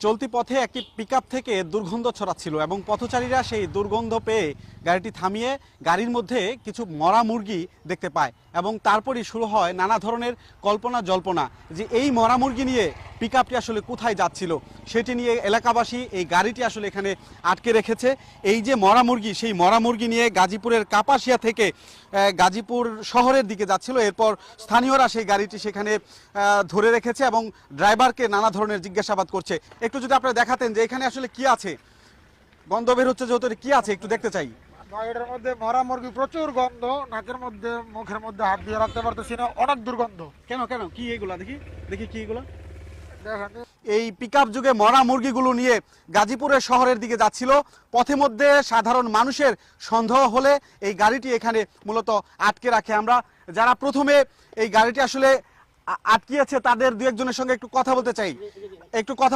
চলতি পথে একটি পিকআপ থেকে দুর্গন্ধ ছড়াচ্ছিল এবং পথচারীরা সেই দুর্গন্ধ পেয়ে গাড়িটি থামিয়ে গাড়ির মধ্যে কিছু মরা মুরগি দেখতে পায় এবং তারপরই শুরু হয় নানা ধরনের কল্পনা জল্পনা যে এই মরা মুরগি নিয়ে পিকআপটি আসলে কোথায় যাচ্ছিল সেটি নিয়ে এলাকাবাসী এই গাড়িটি আসলে এখানে আটকে রেখেছে। এই যে মরা মুরগি, সেই মরা মুরগি নিয়ে গাজীপুরের কাপাসিয়া থেকে গাজীপুর শহরের দিকে যাচ্ছিল। এরপর স্থানীয়রা সেই গাড়িটি সেখানে ধরে রেখেছে এবং ড্রাইভারকে নানা ধরনের জিজ্ঞাসাবাদ করছে। একটু যদি আপনারা দেখাতেন যে এখানে আসলে কি আছে, গন্ধ বের হচ্ছে যেহেতু, কি আছে একটু দেখতে চাই। এটার মধ্যে মরা মুরগি, প্রচুর গন্ধ, নাকের মধ্যে মুখের মধ্যে হাত দিয়ে রাখতে পারতেছি না, অনেক দুর্গন্ধ। কেন কেন কি এগুলা, দেখি দেখি কি এগুলা। দেখেন এই পিকআপ যুগে মরা মুরগিগুলো নিয়ে গাজীপুরের শহরের দিকে যাচ্ছিল। পথে মধ্যে সাধারণ মানুষের সন্দেহ হলে এই গাড়িটি এখানে মূলত আটকে রাখে। আমরা যারা প্রথমে এই গাড়িটি আসলে আটকিয়েছে তাদের দু একজনের সঙ্গে একটু কথা বলতে চাই। একটু কথা